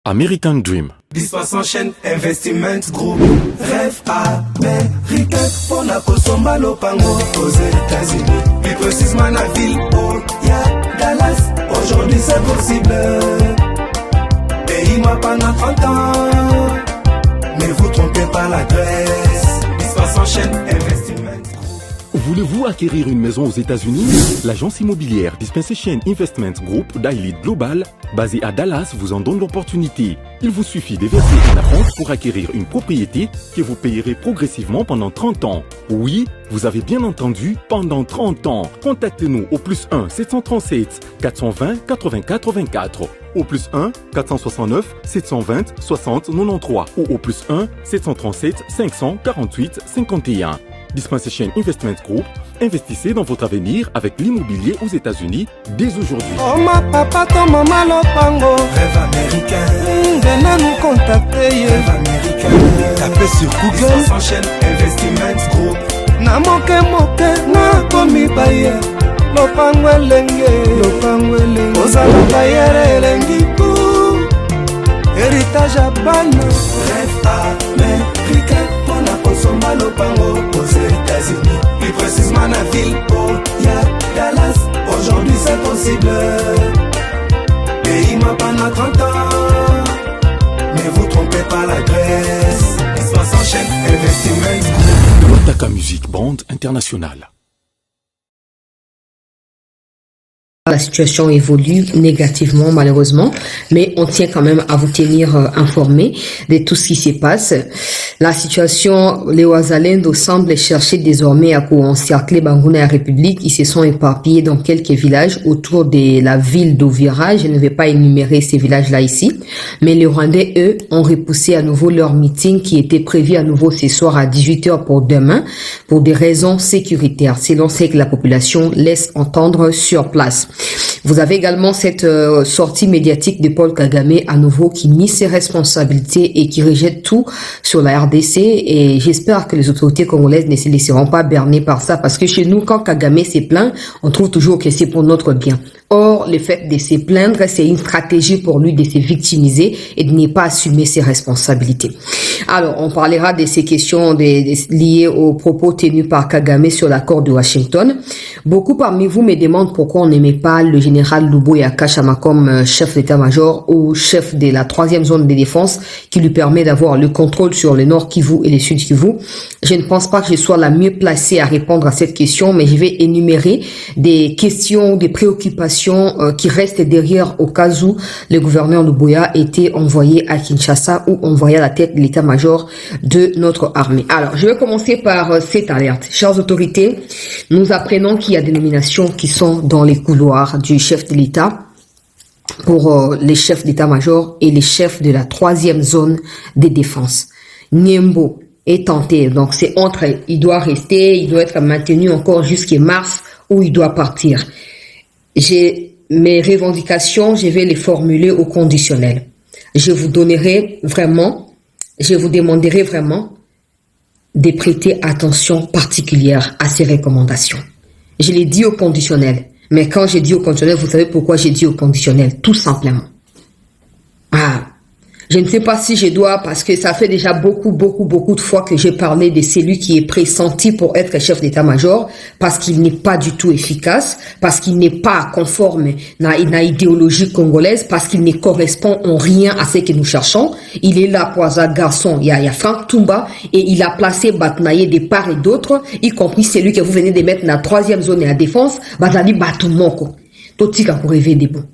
American Dream. Bispas enchaîne Investment Group. Rêve américain pour la Kosomba Lopango aux États-Unis. Plus précisément la ville où y a Dallas. Aujourd'hui c'est possible. Pays moi pendant 30 ans. Ne vous trompez pas l'adresse. Bispas enchaîne Investment Group. Voulez-vous acquérir une maison aux États-Unis? L'agence immobilière Dispensation Investment Group d'Elite Global, basée à Dallas, vous en donne l'opportunité. Il vous suffit de verser un acompte pour acquérir une propriété que vous payerez progressivement pendant 30 ans. Oui, vous avez bien entendu, pendant 30 ans. Contactez-nous au +1 737 420 84 24, au +1 469 720 60 93 ou au +1 737 548 51. Dispensation Investment Group, investissez dans votre avenir avec l'immobilier aux États-Unis dès aujourd'hui. Oh ma papa, ton maman Lopango. Rêve américain. Venez nous contacter. Rêve américain. Tapez sur Google. S'enchaîne Investment Group. Na moke na komi baye. Lopango elenge. Ozala baye elengi pou. Héritage à ban. Rêve américain. Pour la Kosomba Lopango aux États-Unis. Plus précisément la ville où y a Dallas. Aujourd'hui c'est possible. Pays m'a pendant 30 ans. Ne vous trompez pas l'adresse. Histoire s'enchaîne Investment. Taka Music Band International. La situation évolue négativement malheureusement, mais on tient quand même à vous tenir informés de tout ce qui se passe. La situation, les Ouazalendo semblent chercher désormais à encercler Bangouna et la République. Ils se sont éparpillés dans quelques villages autour de la ville d'Ovira. Je ne vais pas énumérer ces villages-là ici, mais les Rwandais, eux, ont repoussé à nouveau leur meeting qui était prévu à nouveau ce soir à 18h pour demain, pour des raisons sécuritaires, selon ce que la population laisse entendre sur place. Vous avez également cette sortie médiatique de Paul Kagame à nouveau qui nie ses responsabilités et qui rejette tout sur la RDC, et j'espère que les autorités congolaises ne se laisseront pas berner par ça, parce que chez nous, quand Kagame se plaint, on trouve toujours que c'est pour notre bien. Or, le fait de se plaindre, c'est une stratégie pour lui de se victimiser et de ne pas assumer ses responsabilités. Alors, on parlera de ces questions liées aux propos tenus par Kagame sur l'accord de Washington. Beaucoup parmi vous me demandent pourquoi on n'aimait pas le général Luboya Kachama comme chef d'état-major ou chef de la 3e zone de défense qui lui permet d'avoir le contrôle sur le Nord Kivu et le Sud Kivu. Je ne pense pas que je sois la mieux placée à répondre à cette question, mais je vais énumérer des questions, des préoccupations qui restent derrière au cas où le gouverneur Luboya était envoyé à Kinshasa ou envoyé à la tête de l'état-major de notre armée. Alors, je vais commencer par cette alerte. Chères autorités, nous apprenons qu'il y a des nominations qui sont dans les couloirs du chef de l'État pour les chefs d'état-major et les chefs de la 3e zone de défense. Niembo est tenté, donc c'est entre, il doit rester, il doit être maintenu encore jusqu'à mars où il doit partir. Mes revendications, je vais les formuler au conditionnel. Je vous demanderai vraiment de prêter attention particulière à ces recommandations. Je l'ai dit au conditionnel, mais quand j'ai dit au conditionnel, vous savez pourquoi j'ai dit au conditionnel? Tout simplement. Je ne sais pas si je dois, parce que ça fait déjà beaucoup de fois que j'ai parlé de celui qui est pressenti pour être chef d'état-major, parce qu'il n'est pas du tout efficace, parce qu'il n'est pas conforme à l'idéologie congolaise, parce qu'il ne correspond en rien à ce que nous cherchons. Il est là pour un garçon, il y a Franck Toumba, et il a placé Batnaye de part et d'autre, y compris celui que vous venez de mettre dans la 3e zone de la défense, Batali Batumoko. Totika pour rêver des bons.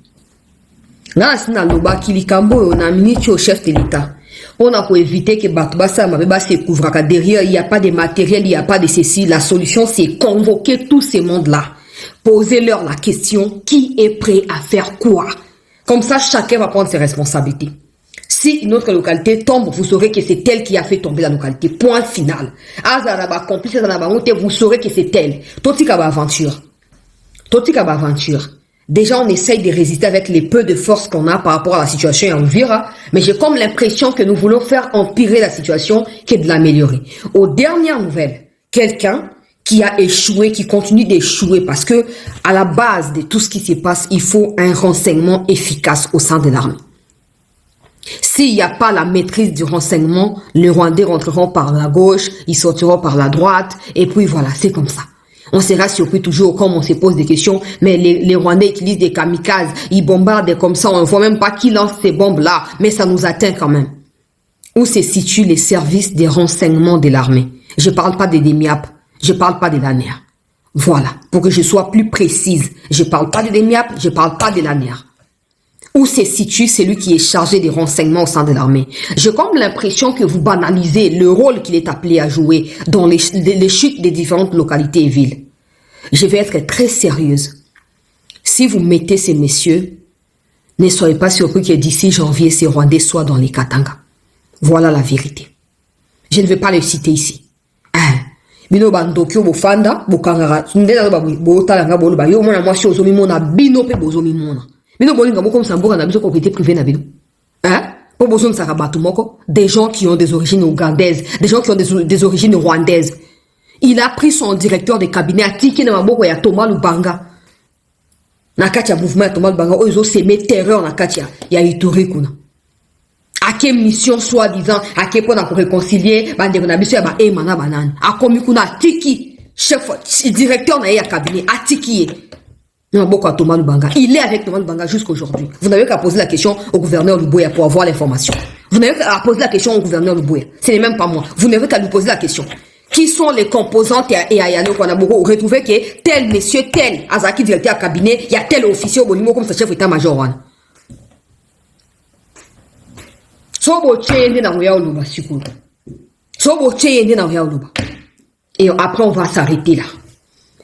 Là, c'est dans le bas qui on a mis au chef de l'État. On a pour éviter que Batbassa se couvre. Derrière, il n'y a pas de matériel, il n'y a pas de ceci. La solution, c'est convoquer tous ces mondes-là. Posez-leur la question, qui est prêt à faire quoi? Comme ça, chacun va prendre ses responsabilités. Si une autre localité tombe, vous saurez que c'est elle qui a fait tomber la localité. Point final. Complice, vous saurez que c'est elle. Totika aventure. Déjà, on essaye de résister avec les peu de force qu'on a par rapport à la situation en Uvira, mais j'ai comme l'impression que nous voulons faire empirer la situation que de l'améliorer. Aux dernières nouvelles, quelqu'un qui a échoué, qui continue d'échouer, parce que à la base de tout ce qui se passe, il faut un renseignement efficace au sein de l'armée. S'il n'y a pas la maîtrise du renseignement, les Rwandais rentreront par la gauche, ils sortiront par la droite, et puis voilà, c'est comme ça. On sera surpris toujours comme on se pose des questions, mais les Rwandais utilisent des kamikazes, ils bombardent comme ça, on ne voit même pas qui lance ces bombes-là, mais ça nous atteint quand même. Où se situent les services des renseignements de l'armée? Je ne parle pas des DEMIAP, je ne parle pas de l'ANER. Voilà, pour que je sois plus précise, je ne parle pas de DEMIAP, je ne parle pas de l'ANER. Où se situe celui qui est chargé des renseignements au sein de l'armée? J'ai comme l'impression que vous banalisez le rôle qu'il est appelé à jouer dans les chutes des différentes localités et villes. Je vais être très sérieuse. Si vous mettez ces messieurs, ne soyez pas surpris que d'ici janvier, ces Rwandais soient dans les Katanga. Voilà la vérité. Je ne vais pas les citer ici. Bino bandokyo bofanda bokangara ndela botalanga bolo ba yo mona mwasi ozomi mona bino pe bozomi mona. Bino bolinga boko msamboka na biso propriété privée na bino. Pour besoin de Sarabatou Moko, des gens qui ont des origines ougandaises, des gens qui ont des origines rwandaises. Il a pris son directeur de cabinet à Tiki na maboko ya Thomas Lubanga. Na katia mouvement Thomas Lubanga ozo semé terreur na katia ya Ituri kuna. À quelle mission soi-disant, à quel point on a réconcilié, bande na biso ya ba emana banane. A komi kuna Tiki, chef directeur na ya cabinet à Tiki. Thomas Lubanga. Il est avec Thomas Lubanga jusqu'aujourd'hui. Vous n'avez qu'à poser la question au gouverneur Luboya pour avoir l'information. Vous n'avez qu'à poser la question au gouverneur Luboya. Ce n'est même pas moi. Vous n'avez qu'à lui poser la question. Qui sont les composantes et à Yano qu'on a beaucoup retrouvé que tel monsieur, tel Azaki directeur à cabinet, il y a tel officier au Bolimo comme ce chef d'état-major. Et après on va s'arrêter là.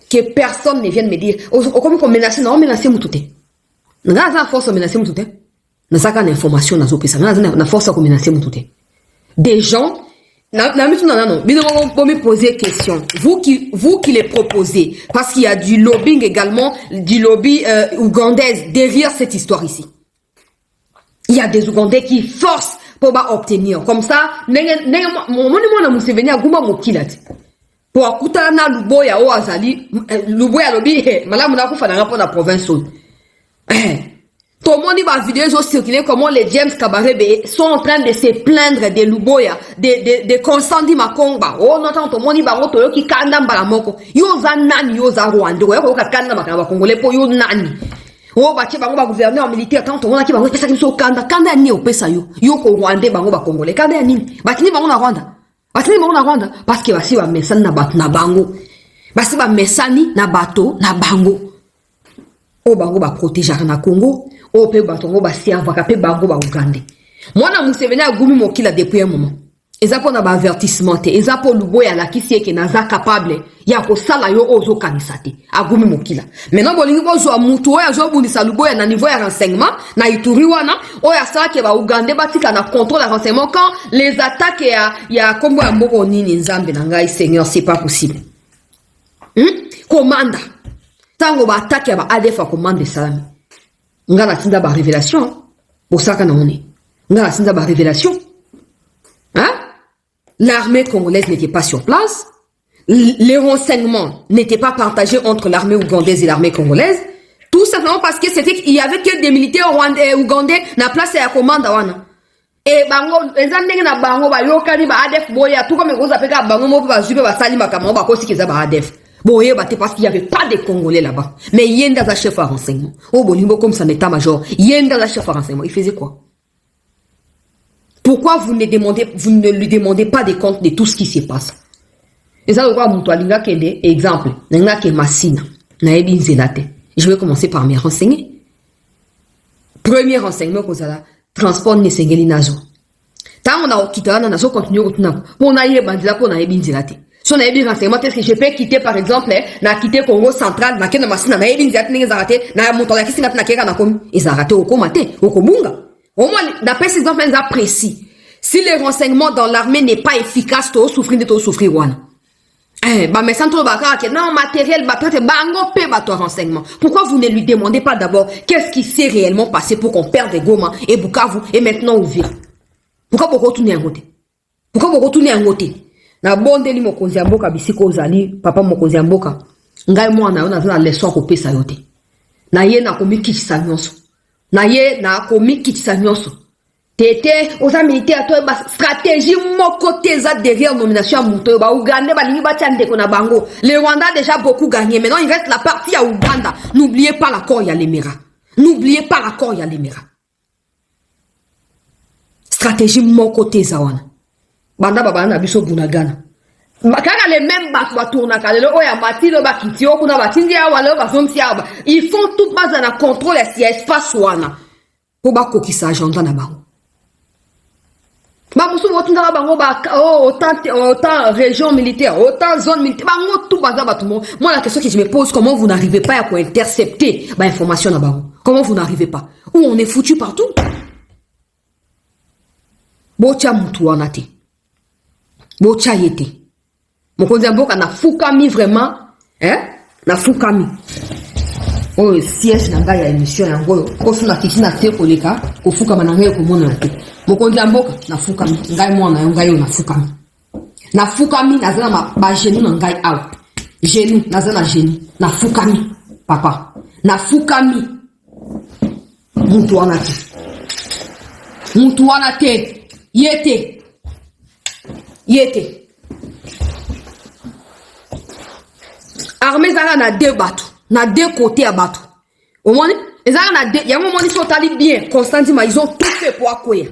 Que personne ne vienne me dire comme qu'on menace non menacer mutute na force menacer mutute na saka na information na zopesa na force ko menacer mutute des gens non bino pour me poser question vous qui les proposez parce qu'il y a du lobbying également du lobby ougandais derrière cette histoire ici. Il y a des Ougandais qui forcent pour obtenir comme ça mon Museveni aguma mokilati pour akuta na Luboya o azali Luboya lobi malamu na kufa na na province tout le monde va vidéo zo circuler comment les James Kabarebe sont en train de se plaindre de Luboya de Consandi Makomba oh non tout le monde va roto yo ki kanda mbala moko yo za nani yo za Rwanda yo ka kanda makamba congolais po yo nani oh ba bango ba gouverneur militaire tant on a ki bango pesa kimso kanda ni opesa yo ko Rwanda bango ba congolais kanda ya nini batini bango na Rwanda. Batini bango na Rwanda parce que basi ba mesani na bato na bango. Basi ba mesani na bato na bango. O bango ba protéger na Congo, o pe bato ngo ba serva ka pe bango ba Uganda. Mwana Museveni agumi mokila depuis un moment. Eza pona ba avertissement te, eza po Luboya la kisi eke naza capable ya ko sala yo ozo kanisate. Agumi mokila. Maintenant bolingi bozo mutu oya zo bundisa Luboya na niveau ya renseignement na Ituri wana oya sala ke ba Uganda batika na contrôle de renseignement quand les attaques ya kombo ya mboko nini nzambe na ngai Seigneur c'est pas possible. Commanda. Tango ba attaque ya ba ADF a commande salami. Ngana tinda ba révélation. Bosaka na oni. Ngana tinda ba révélation. L'armée congolaise n'était pas sur place. Les renseignements n'étaient pas partagés entre l'armée ougandaise et l'armée congolaise. Tout simplement parce que il y avait que des militaires ougandais na place ya commande wana. Et bango ezandenge na bango ba yokani ba ADF boya tout comme goza peka bango mo ba zupe ba sali makama ba kosi keza ba ADF. Boye ba te parce qu'il y avait pas de Congolais là-bas. Mais yenda za chef à renseignement. Oh bolimbo comme ça état-major. Yenda za chef à renseignement, il faisait quoi? Pourquoi vous ne lui demandez pas des comptes de tout ce qui se passe? Et ça, exemple, je vais commencer par me renseigner. Premier renseignement, transport Nesengeli Nazo. Tant on a quitté, on a continué au Tunako. On a eu bandila, on a eu binzilate. Si on a eu renseignement, est-ce que je peux quitter, par exemple, na quitter Congo central, na kena masina, na eu binzilate, na zarate, na motola kisi na kera na komi, et zarate au komate, au komunga. Au moins, d'après ces exemples précis, si le renseignement dans l'armée n'est pas efficace, tu souffrir de souffrir. Mais sans trop non, matériel, renseignement. Pourquoi vous ne lui demandez pas d'abord qu'est-ce qui s'est réellement passé pour qu'on perde Goma et Bukavu et maintenant Ouvira? Pourquoi vous retournez en côté? Pourquoi vous retournez en côté? Na bonde li mokonzi ya mboka bisiko ozali, papa mokonzi ya mboka. Ngai mwana na na leçon ko pesa yote. Na ye na komi kitisa nyonso. Na ye na komi kitisa nyonso. Tété, aux militaires, toi, stratégie, mon côté, ça derrière nomination à Mouto, Ouganda, bango. Les Rwanda a déjà beaucoup gagné. Maintenant, il reste la partie à Ouganda. N'oubliez pas l'accord Yalemera. N'oubliez pas l'accord Yalemera. Stratégie, mon côté, Zawana. Banda Babana, Biso Bunagana. Quand les mêmes ils font toute base dans le contrôle de l'espace. Pour que ça agenda na bango. Autant région militaire, autant zone militaire, tout bazar. Moi, la question que je me pose, comment vous n'arrivez pas à intercepter l'information na bango? Comment vous n'arrivez pas? Où on est foutu partout? Bocha mutu wanate. Bocha yete. Mokonzi mboka na fukami vraiment, na fukami. Oh, siège nanga ya émission yango, ko suna kisina te koleka, ko fukama na ngai ko mona te. Mokonzi mboka na fukami, ngai mwana ngai na fukami. Na fukami nazana ba genou na ngai aw. Genou nazana genou, na fukami papa. Na fukami. Mutu wanate. Mutu wanate. Yete. Yete. Armée Zara na deux bateaux, na deux côtés à bateau. Au moins, Zara na deux, il y a un moment ils sont allés bien, Constantin, ils ont tout fait pour accueillir.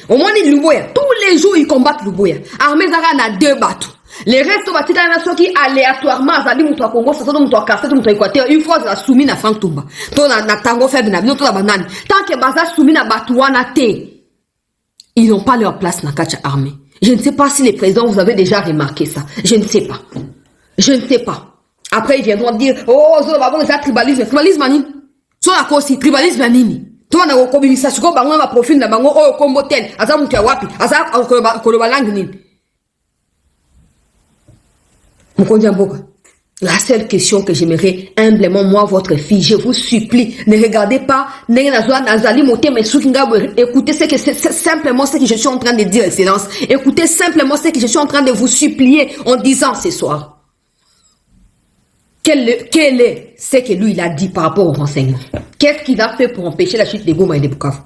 Au moins ils Luboya, tous les jours ils combattent Luboya. Armée Zara na deux bateaux. Les restes de bateaux dans la qui aléatoirement, Zali Moutoua Congo, ça donne Moutoua Kassé, Moutoua Équateur, une fois la soumis na Franck Toumba. Toi na tango fait de navion, toi la banane. Tant que Baza soumis na Batouana té, ils n'ont pas leur place na Kacha armée. Je ne sais pas si les présidents, vous avez déjà remarqué ça. Je ne sais pas. Je ne sais pas. Après, ils viendront dire, oh, c'est tribalisme. Tribalisme, nani? So, à cause, tribalisme, nani? Toi, on a communiqué ça, sur le bango, ma profil, na bango, oh, combo tel, asa moutia wapi, asa, koloba langue, nini? Moukondi Mboka. La seule question que j'aimerais humblement, moi, votre fille, je vous supplie, ne regardez pas, écoutez ce que c'est simplement ce que je suis en train de dire, excellence. Écoutez simplement ce que je suis en train de vous supplier en disant ce soir. Quel est ce que lui, il a dit par rapport au renseignement? Qu'est-ce qu'il a fait pour empêcher la chute de Goma et de Bukavu?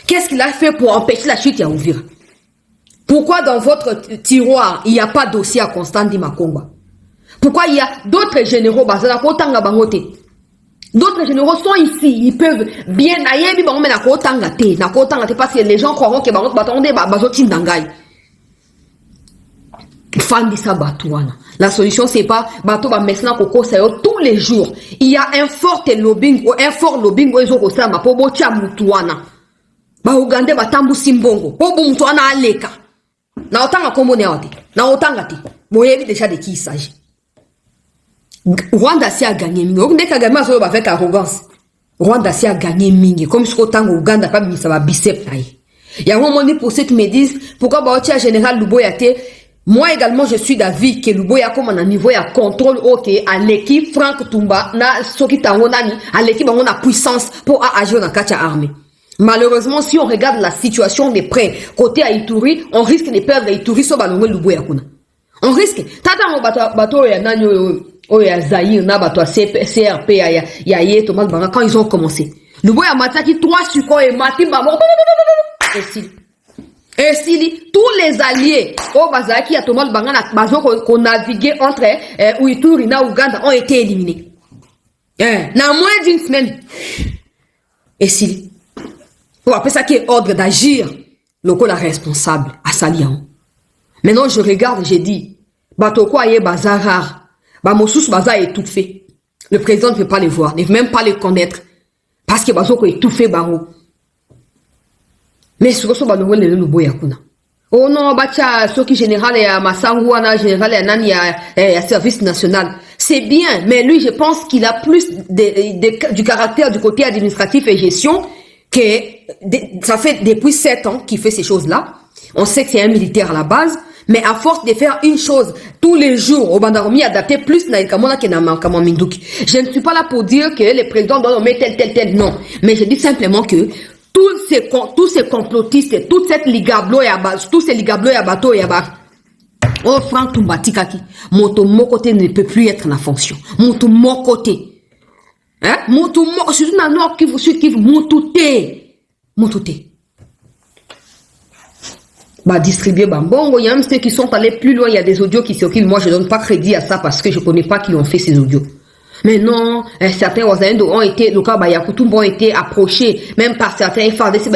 Qu'est-ce qu'il a fait pour empêcher la chute de Ouvira? Pourquoi dans votre tiroir, il n'y a pas de dossier à Constant Makonga? Pourquoi il y a d'autres généraux d'autres généraux sont ici, ils peuvent bien aller, parce que les gens croiront que la solution c'est pas bateau ba maintenant koko tous les jours. Il y a un fort lobbying pour bocha mutuana. Ba Uganda batambu simbongo. Po mutuana aleka. Na otanga kombo ne ote. Na otanga ti. Boyebi déjà de qui il s'agit. Rwanda si a gagné mingi. On deka gagné so avec arrogance. Rwanda si a gagné mingi comme ce qu'otanga Uganda pas ça va bicep taille. Il y a un moment pour ceux qui me disent pourquoi baotia général Luboyate. Moi également, je suis d'avis que Luboya comme un niveau à contrôle ok à l'équipe Franck Toumba na soki tangonani à l'équipe on a puissance pour agir dans Kacha armée. Malheureusement, si on regarde la situation de près côté à Ituri, on risque de perdre Ituri sur balongo Luboya kuna. On risque. Tata on bateau ya nani ya Zaïre na bateau CRP ya Thomas Banga quand ils ont commencé. Luboya mataki 3 suko et matimba et si tous les alliés au Bazaki à Thomas Bangana Bazo qu'on naviguait entre Uituri et Ouganda ont été éliminés. Dans moins d'une semaine. Et si on appelle ça qui est ordre d'agir, le la responsable à Salian. Maintenant je regarde, j'ai dit, Batoko aye bazar, Bamosous bazar est tout fait. Le président ne peut pas les voir, ne peut même pas les connaître. Parce que Bazoko est tout fait Baro. Mais ce que ce balongo le Luboya kuna. Oh non, bacha soki général ya Masangu na général ya nani ya service national. C'est bien, mais lui je pense qu'il a plus du caractère du côté administratif et gestion que ça fait depuis 7 ans qu'il fait ces choses-là. On sait que c'est un militaire à la base, mais à force de faire une chose tous les jours au Bandaromi adapté plus na Kamona que na Minduki. Je ne suis pas là pour dire que les présidents doivent mettre tel non, mais je dis simplement que tous ces complotistes, toute cette ligablo ya bas, tous ces ligablo ya bateau ya bas. Oh Franck Toumbatikaki, mon côté ne peut plus être en fonction. Mon côté. Hein? Mon surtout dans nord qui vous mon touté. Bah, distribuer Bambongo. Il y a même ceux qui sont allés plus loin. Il y a des audios qui circulent. Moi, je donne pas crédit à ça parce que je connais pas qui ont fait ces audios. Mais non, certains Wazalendo ont été, le cas Bayakutumbo ont été approchés, même par certains FARDC,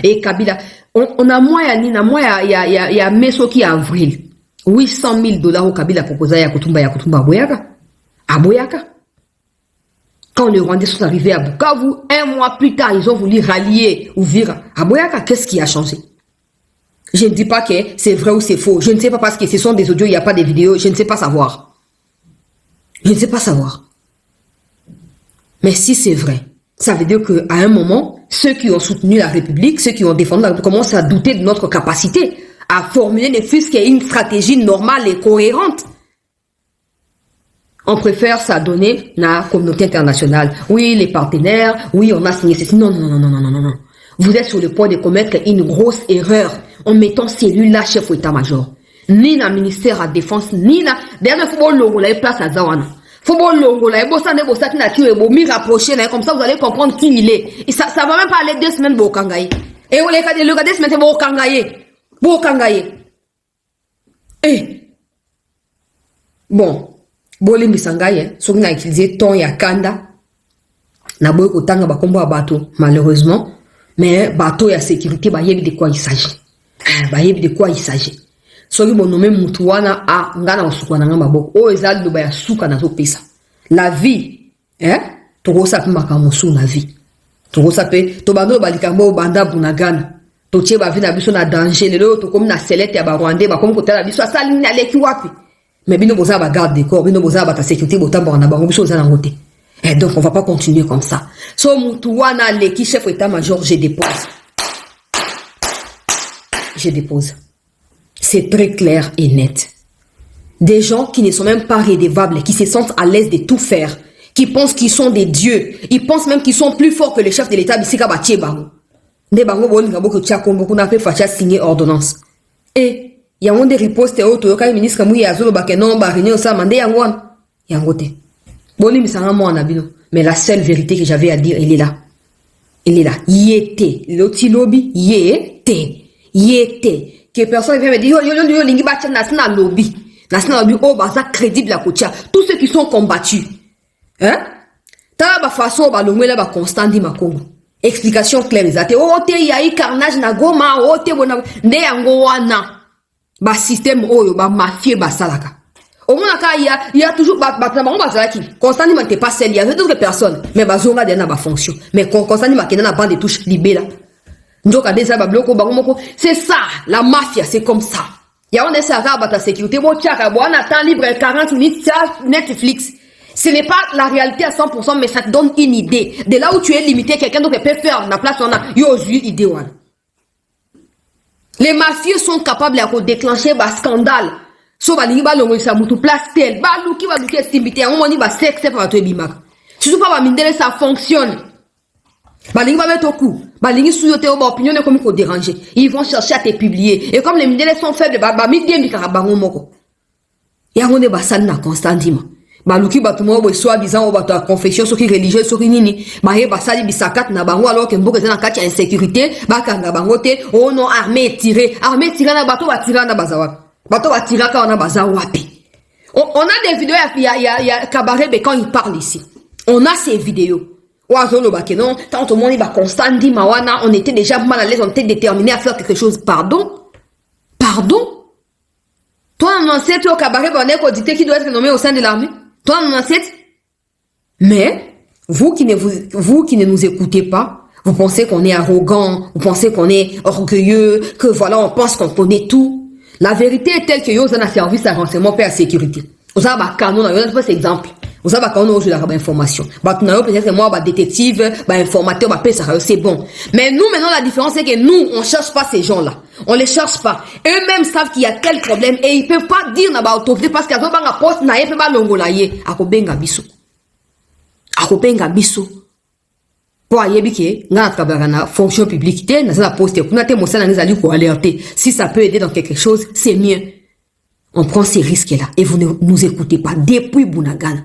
et Kabila. On a moyen, il y a Meso qui avril. $800,000 au Kabila proposé à Yakutumba à Boyaka. Quand les Rwandais sont arrivés à Bukavu, un mois plus tard, ils ont voulu rallier Uvira à Boyaka. Qu'est-ce qui a changé? Je ne dis pas que c'est vrai ou c'est faux. Je ne sais pas parce que ce sont des audios, il n'y a pas de vidéos. Je ne sais pas savoir. Je ne sais pas savoir. Mais si c'est vrai, ça veut dire qu'à un moment, ceux qui ont soutenu la République, ceux qui ont défendu la République, commencent à douter de notre capacité à formuler ne fût-ce qu'une stratégie normale et cohérente. On préfère s'adonner à la communauté internationale. Oui, les partenaires, oui, on a signé ceci. Non. Vous êtes sur le point de commettre une grosse erreur en mettant celui-là chef d'état-major. Ni dans le ministère de la Défense, ni dans... D'ailleurs, il faut que place à Zawana. Il faut que rapprocher, comme ça vous allez comprendre qui il est. Et ça va même pas aller 2 semaines pour Kangaye. Et le cas 2 semaines pour Kangaye. Bon. Boli Misangaye, so na utilisé ton ya kanda. Na boy ko tanga ba kombo bateau, malheureusement. Mais bateau ya sécurité, ba yebi de quoi il s'agit. Soki bonome mutu wana a ngana osuka na ngamba boko o ezali loba ya suka na to pesa la vie to sa pima musu na vie to sa pe to bando balikambo banda bunagana to tie ba vie na biso na danger lelo to comme na selete ya ba Rwandais ba comme kotala biso asali na leki wapi mais bino boza ba garde corps bino boza ba ta sécurité botamba na bango biso za na ngote donc on va pas continuer comme ça so mutu wana leki chef état-major je dépose. C'est très clair et net. Des gens qui ne sont même pas rédevables, qui se sentent à l'aise de tout faire, qui pensent qu'ils sont des dieux, ils pensent même qu'ils sont plus forts que le chef de l'État, Bissika Batie Bango. Ne Bango Boni Gabo que Tchakombo, qu'on a fait Facha signer ordonnance. Et, il y a des ripostes et autres, quand le ministre Mouya Azolo Bakenon, Barine, Osa, Mandé Yangwan. Yangote. Boni Misanga Mo Anabino. Mais la seule vérité que j'avais à dire, elle est là. Yété. L'autre lobby, yété. Que personne vient me dire yo lingi bacha national lobby oh baza crédible la kocha tous ceux qui sont combattus ta ba façon ba longwela ba constant di makongo explication claire exacte te yayi carnage na Goma te bona nde yango wana ba système oyo ba mafie ba salaka au moins il y a toujours ba bazalaki constant ni pas seul il y avait d'autres personnes mais bazonga de na ba fonction mais constant ni makena na bande de touche libéla. C'est ça, la mafia, c'est comme ça. Il y a un ta sécurité, bon, temps libre 40 minutes, Netflix. Ce n'est pas la réalité à 100%, mais ça te donne une idée. De là où tu es limité, quelqu'un d'autre peut faire la place, on a, idée. Les mafieux sont capables de déclencher un scandale. So, place tel, surtout pas, ça fonctionne. Balingi va mettre au coup. Balingi sous-yoté au bas opinion ne comme qu'on déranger. Ils vont chercher à te publier. Et comme les mindélés sont faibles, midi mi karabango moko. Ya on est basal na constantement. Baluki batumo bo soi-disant au bato confession sur qui religieuse sur nini. He basali bisakat na bango alors que mboka na kati insécurité, kanga bango te oh non armée tirée na bato va tirer na bazawa. Bato va tirer quand on a bazawapi. On a des vidéos il y a Cabaret quand il parle ici. On a ces vidéos. Non, tant au monde il va constant dit mawana, on était déjà mal à l'aise, on était déterminé à faire quelque chose. Pardon? Toi, on en sait, au Cabaret, on dit qui doit être nommé au sein de l'armée. Toi, on en sait. Mais, vous qui ne nous écoutez pas, vous pensez qu'on est arrogant, vous pensez qu'on est orgueilleux, que voilà, on pense qu'on connaît tout. La vérité est telle que vous avez un service à renseignement paix à sécurité. Vous avez un canon, vous avez un exemple. Vous savez quand on a la information. Peut-être que moi, détective, informateur, c'est bon. Mais nous, maintenant, la différence, c'est que nous, on cherche pas ces gens-là. On les cherche pas. Eux-mêmes savent qu'il y a tel problème et ils peuvent pas dire na ba autorité parce qu'ils ont pas un poste, na yepe ba longolaye. Akobenga biso. Pour ayebi na kabagana fonction publique, na la poste, pour na te mosala nizali ko alerter. Si ça peut aider dans quelque chose, c'est mieux. On prend ces risques-là et vous ne nous écoutez pas. Depuis Bunagana.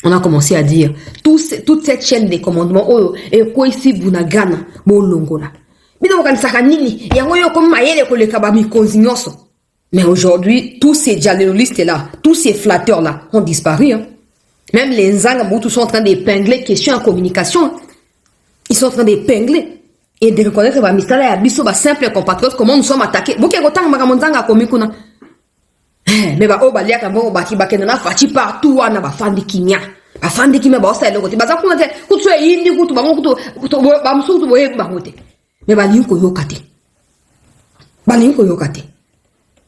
On a commencé à dire toute cette chaîne des commandements et quoi ici Bunagana bolongola Mais aujourd'hui, tous ces dialoguistes-là, tous ces flatteurs-là ont disparu. Hein. Même les Nzanga sont en train d'épingler question en communication. Ils sont en train d'épingler et de reconnaître que Mistala et Abisso, simple compatriotes, comment nous sommes attaqués. Mais partout, on a fandi kimia. Afandi kimia ba osala lokoti. Baza kuna te kutso yindi kutu ba kutu ba msutu bo yeba ngote. Mais balinko yokate. Balinko yokate.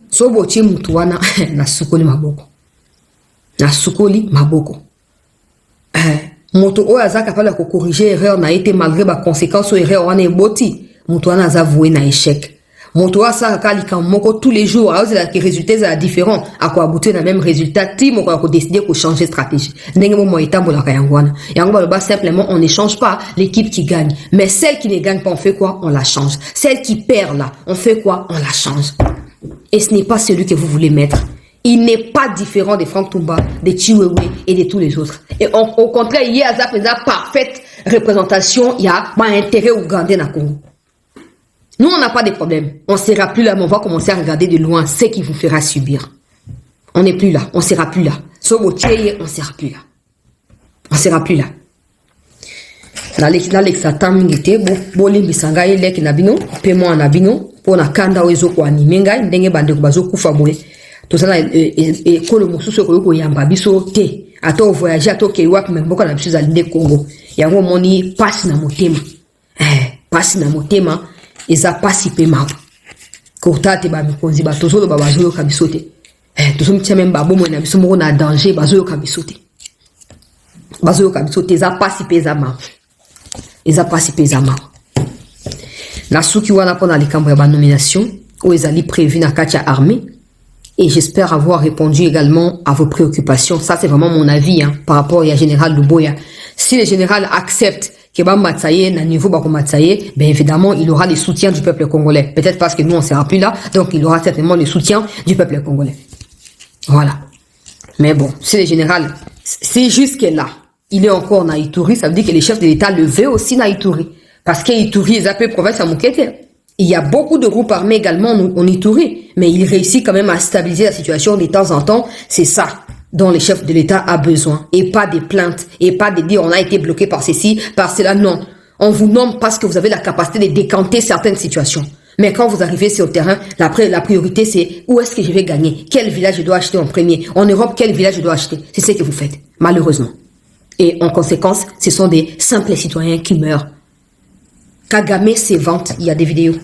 So bochi mtu wana na sukoli maboko. Na sukoli maboko. Moto oyo aza capable de corriger erreur na été malgré ba conséquences erreur wana eboti. Moto wana aza voué na échec. Moto asa kalika moko tous les jours alors que les résultats sont différents à quoi aboutir le même résultat ti moko ko décider ko changer stratégie ndenge mo itambola ka yangwana yango ba simplement on ne change pas l'équipe qui gagne mais celle qui ne gagne pas on fait quoi on la change celle qui perd là on fait quoi on la change et ce n'est pas celui que vous voulez mettre. Il n'est pas différent de Franck Toumba, de Chiwewe et de tous les autres. Et au contraire, il y a une parfaite représentation, il y a un intérêt ougandais dans le Congo. Nous, on n'a pas de problème. On ne sera plus là, mais on va commencer à regarder de loin ce qui vous fera subir. On n'est plus là, on ne sera plus là. Sauf au Tchèye, on ne sera plus là. On ne sera plus là. Dans l'exatam, il était bon, bisanga il est nabino, paiement nabino, pour na kanda oizo ko animenga, ndenge bande ko bazo kufa boye. Tout ça et ko le mosusu ko yamba biso te. Ato voyager ato ke wap même beaucoup na biso za linde Congo. Yango moni passe na motema. Passe na motema. Eza pasi pema ko tate ba mikonzi ba tozolo ba bazoyo kabiso te tozo mtia même ba bomo na biso moko na danger bazoyo kabiso te eza pasi peza ma na suki wana pona likambo ya ba nomination o ezali prévu na katia armée et j'espère avoir répondu également à vos préoccupations. Ça c'est vraiment mon avis hein, par rapport au général Luboya. Si le général accepte que Matsaye na niveau Bako Matsaye, ben évidemment, il aura le soutien du peuple congolais. Peut-être parce que nous, on sera plus là, donc il aura certainement le soutien du peuple congolais. Voilà. Mais bon, si le général, c'est jusque là, il est encore na Ituri, ça veut dire que les chefs de l'État le veulent aussi na Ituri. Parce que Ituri est appelé province à Moukete. Il y a beaucoup de groupes armés également en Ituri, mais il réussit quand même à stabiliser la situation de temps en temps. C'est ça dont le chef de l'État a besoin, et pas des plaintes, et pas de dire on a été bloqué par ceci, par cela, non. On vous nomme parce que vous avez la capacité de décanter certaines situations. Mais quand vous arrivez sur le terrain, la priorité c'est où est-ce que je vais gagner, quel village je dois acheter en premier, en Europe quel village je dois acheter. C'est ce que vous faites, malheureusement. Et en conséquence, ce sont des simples citoyens qui meurent. Kagame s'évente, il y a des vidéos.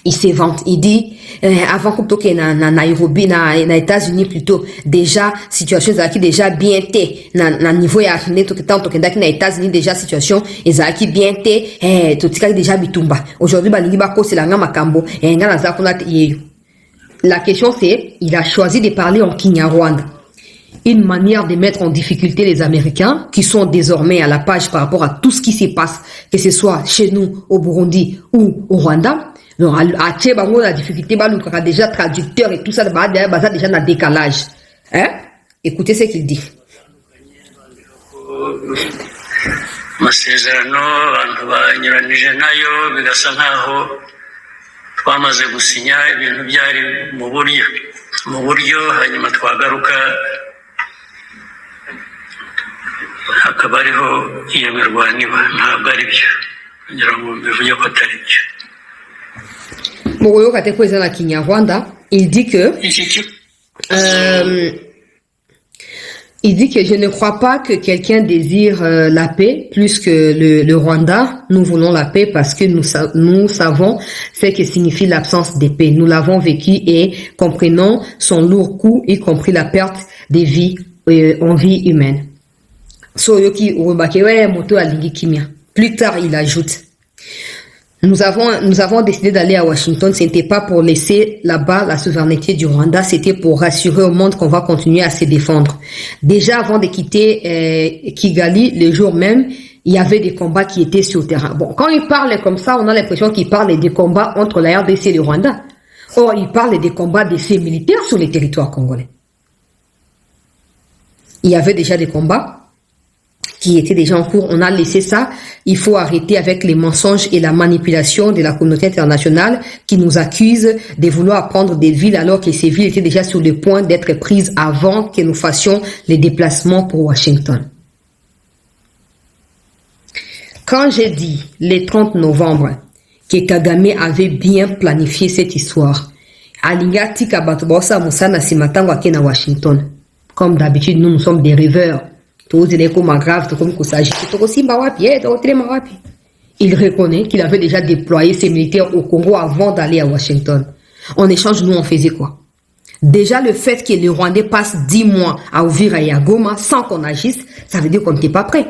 Il s'évente, il dit avant que toke na Nairobi na États-Unis plutôt déjà situation qui déjà bien té na niveau ya ne toke tant toke ndaki na États-Unis déjà situation ezaki bien té totika déjà bitumba aujourd'hui balingi bako c'est la ngama makambo ngana za kuna yeyo. La question c'est il a choisi de parler en Kinyarwanda. Une manière de mettre en difficulté les Américains qui sont désormais à la page par rapport à tout ce qui se passe, que ce soit chez nous, au Burundi ou au Rwanda. Donc, à Tchébango, la difficulté, bah, nous, déjà traducteur et tout ça, bah, déjà dans le décalage. Hein? Écoutez ce qu'il dit. Amasezerano abantu banyuranije nayo bigasa nkaho twamaze gusinya ibintu byari mu buryo hanyuma twagaruka hakaba ariho iyo mirwaniba ntabwo ari byo kugira ngo bivuge ko atari byo. Moroyo Kateko est dans la Kinyarwanda, il dit que je ne crois pas que quelqu'un désire la paix plus que le Rwanda. Nous voulons la paix parce que nous savons ce que signifie l'absence de paix. Nous l'avons vécu et comprenons son lourd coût, y compris la perte des vies en vie humaine. Plus tard, il ajoute. Nous avons décidé d'aller à Washington. Ce n'était pas pour laisser là-bas la souveraineté du Rwanda, c'était pour rassurer au monde qu'on va continuer à se défendre. Déjà avant de quitter Kigali, le jour même, il y avait des combats qui étaient sur le terrain. Bon, quand il parle comme ça, on a l'impression qu'il parle des combats entre la RDC et le Rwanda. Or, il parle des combats de ces militaires sur les territoires congolais. Il y avait déjà des combats qui était déjà en cours. On a laissé ça. Il faut arrêter avec les mensonges et la manipulation de la communauté internationale qui nous accuse de vouloir prendre des villes alors que ces villes étaient déjà sur le point d'être prises avant que nous fassions les déplacements pour Washington. Quand j'ai dit le 30 novembre que Kagame avait bien planifié cette histoire, Alingati Kabatobosa Moussana Simatango Akena Washington. Comme d'habitude, nous sommes des rêveurs. Il reconnaît qu'il avait déjà déployé ses militaires au Congo avant d'aller à Washington. En échange, nous, on faisait quoi? Déjà, le fait que les Rwandais passent 10 mois à Uvira et à Goma sans qu'on agisse, ça veut dire qu'on n'était pas prêt.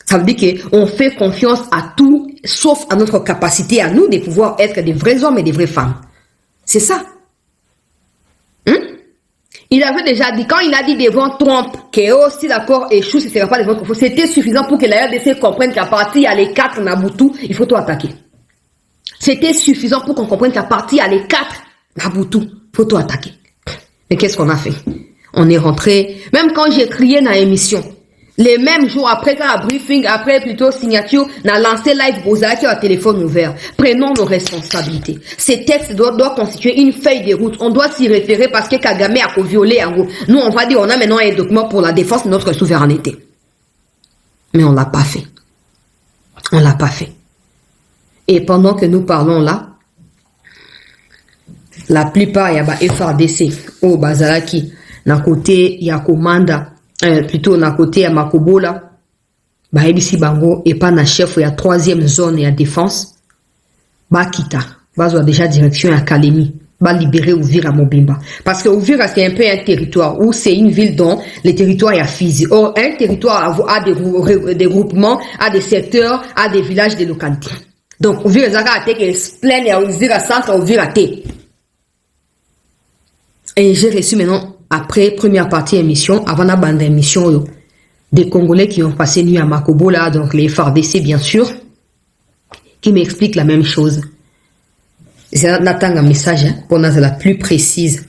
Ça veut dire qu'on fait confiance à tout, sauf à notre capacité à nous de pouvoir être des vrais hommes et des vraies femmes. C'est ça. Il avait déjà dit, quand il a dit devant Trump que si l'accord échoue, ce ne sera pas devant Trump, c'était suffisant pour que la RDC comprenne qu'à partir à les 4 Nabutu, il faut tout attaquer. C'était suffisant pour qu'on comprenne qu'à partir à les 4 Nabutu, il faut tout attaquer. Mais qu'est-ce qu'on a fait? On est rentré, même quand j'ai crié dans l'émission, les mêmes jours après, quand la briefing, après plutôt signature, on a lancé live Bozaki à téléphone ouvert. Prenons nos responsabilités. Ces textes doivent constituer une feuille de route. On doit s'y référer parce que Kagame a violé en gros. Nous, on va dire, on a maintenant un document pour la défense de notre souveraineté. Mais on l'a pas fait. On l'a pas fait. Et pendant que nous parlons là, la plupart, il y a FRDC, au Bazalaki, d'un côté, il y a Komanda, plutôt na côté ya Makobola baebisi bango et pas na chef ya 3e zone ya défense bakita bazwa déjà direction ya Kalemi ba libérer Uvira Mobimba parce que Uvira c'est un peu un territoire où c'est une ville dont les territoires ya Fizi. Or un territoire a des groupements, a des secteurs, a des villages, des localités. Donc Uvira zaka ate que plein ya Uvira centre Uvira te. Et j'ai reçu maintenant après première partie émission, avant la bande émission, des Congolais qui ont passé nuit à Makobola, donc les FARDC bien sûr, qui m'expliquent la même chose. J'attends un message pour nous la plus précise.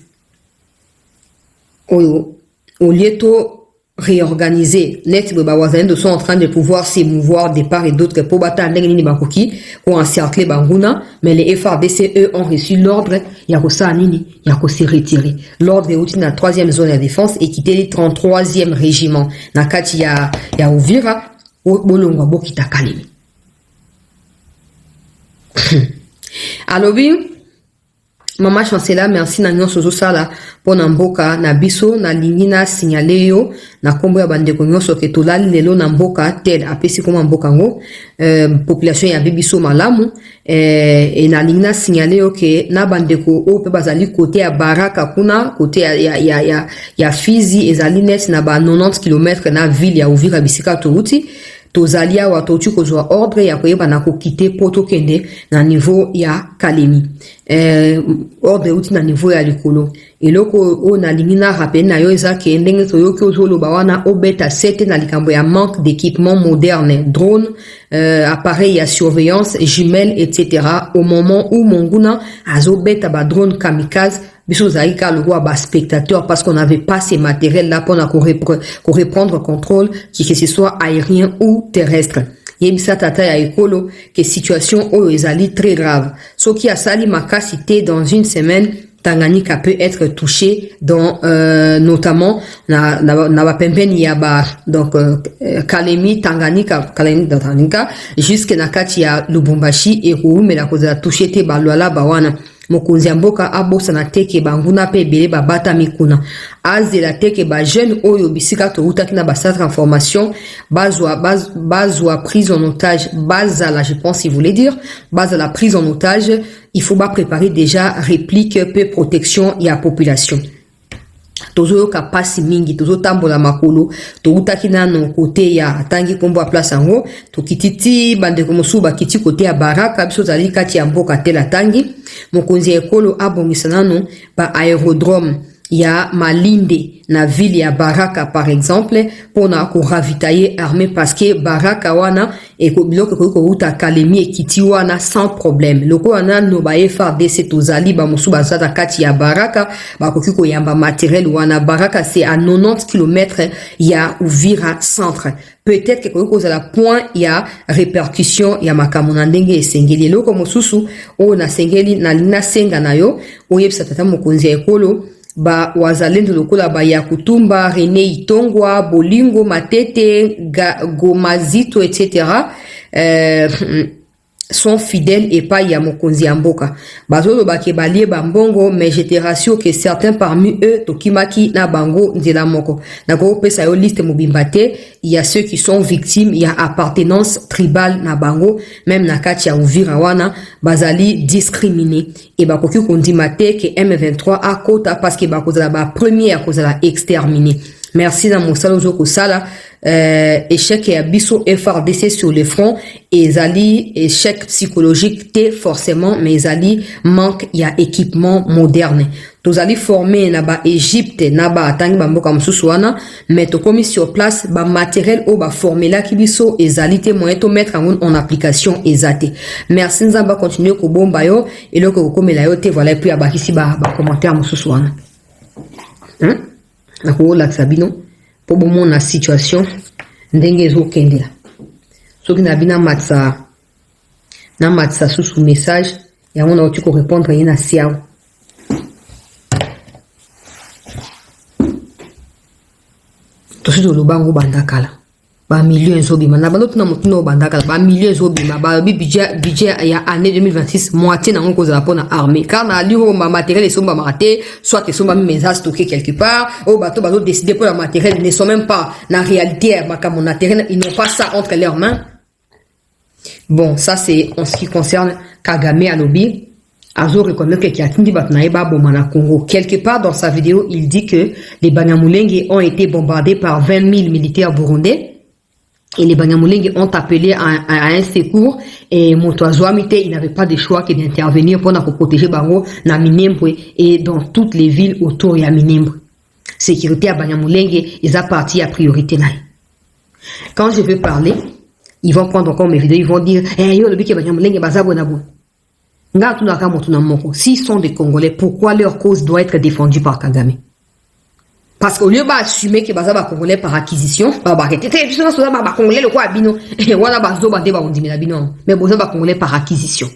Au lieu de réorganiser, les Wazalendo sont en train de pouvoir s'émouvoir de part et d'autre pour battre pour encercler Bangouna, mais les FARDC, eux, ont reçu l'ordre, Yakosa Anini, Yakose retiré. L'ordre est aussi dans la 3e zone de défense et quitter le 33e régiment. Nakati ya Uvira, Bolongwa Bokita Kalemi. Alors, oui, Maman Chancela, merci na nyonso zosala po na mboka na biso na lingina signalé yo na kombo ya bandeko nyonso ke tolali lelo na mboka tel apesi koma mboka ngo population ya biso malamu et na lingina signalé yo ke na bandeko o pe bazali côté ya Baraka kuna côté ya Fizi ezali net na ba 90 km na ville ya Uvira bisika touti tozalia watotu kozwa ordre ya koyeba na kokite poto kende na niveau ya Kalemi. Ordre uti na niveau ya likolo. Eloko o na lingina rappel na yo eza ke ndenge toyoki ozoloba wana obeta sete na likambo ya manque d'équipement moderne, drone, appareil ya surveillance, jumelles, etc. Au moment où Monguna azobeta ba drone kamikaze biso zaika le roi ba spectateur parce qu'on n'avait pas ces matériels là pour reprendre contrôle que ce soit aérien ou terrestre. Yebisa tata ya ekolo que situation o ezali très grave. Ce qui a sali makasité dans une semaine Tanganyika peut être touché dans notamment na pembeni ya ba donc Kalemi Tanganyika jusqu'à nakati ya Lubumbashi et Ruume la koza touché te balwala bawana mokonzi ya mboka abosa na teke banguna pe ebele babata mikuna azela teke ba jeune oyo bisika to utaki na ba centre en formation bazwa prise en otage bazala je pense il voulait dire bazala prise en otage il faut pas préparer déjà réplique peu protection ya population tozo kapasi mingi tozo tambola makolo to utaki na no côté ya tangi kombo a place ango to kititi bande ko musuba kiti côté ya Baraka biso zali kati ya mboka tela tangi mokonzi ekolo abongisana no ba aérodrome ya Malinde na ville ya Baraka par exemple pour na ko ravitailler armée parce que Baraka wana et ko biloko ko uta Kalemi et Kiti wana sans problème loko wana no ba FARDC tozali ba musu bazata kati ya Baraka ba ko ko yamba matériel wana Baraka c'est à 90 km ya Uvira centre. Peut-être que ko la point ya répercussion ya makamona ndenge esengeli loko mosusu o na sengeli na lina senga nayo o yebisa tata mokonzi ya ekolo ba wazalendo lokola ba ya Kutumba René Itongwa Bolingo Matete Gomazito etc. Sont fidèles et pas ya mokonzi ya mboka bazolo bake balie bambongo mais je te rassure que certains parmi eux tokimaki na bango nzela moko na ko pesa yo liste mobimbate il y a ceux qui sont victimes il y a appartenance tribale na bango même na kati ya Uvira wana bazali discriminés et bakoki kondimate que M23 a kota parce que bakozala ba premier akozala exterminé. Merci dans mon salon Zoko Sala échec et abisso FARDC sur le front et zali échec psychologique té forcément mais zali manque il y a équipement moderne tous allez former na ba Égypte na ba atangi ba mboka mususu wana mais to commis sur place ba matériel o ba former la kibiso et zali té moyen to mettre en application ezate. Merci nzamba continuer ko bomba yo et loko ko komela yo té voilà puis abakisi ba commentaire mususu wana na ko la sabino pour bon na situation ndenge zo kendela soki na bina matsa sous message ya on a tu ko répondre ina siao to si lo bango bandakala ba millions zobima na balotu na mutuno bandakala ba millions zobima ba budget ya année 2026 moitié na ngoko za pona armée car na liho ma matériel et somba maraté soit et somba mes stocké quelque part au bateau décider pour la matériel ne sont même pas la réalité mon matériel ils n'ont pas ça entre leurs mains. Bon ça c'est en ce qui concerne Kagame Alobi Azo reconnaît que Kiatindi Batnaïba Bomana Congo. Quelque part dans sa vidéo, il dit que les Banyamulenge ont été bombardés par 20 000 militaires burundais. Et les Banyamulenge ont appelé à un secours. Et Motoazouamite, il n'avait pas de choix que d'intervenir pour protéger Bango, na Minembwe et dans toutes les villes autour de Minembwe. Sécurité à Banyamulenge, ils ont parti à priorité là. Quand je vais parler, ils vont prendre encore mes vidéos, ils vont dire, yo, le bique Banyamulenge, bazabonabon. S'ils sont des Congolais, pourquoi leur cause doit être défendue par Kagame? Parce qu'au lieu d'assumer que Baza Congolais par acquisition, Congolais le quoi bino, mais Baza Congolais par acquisition.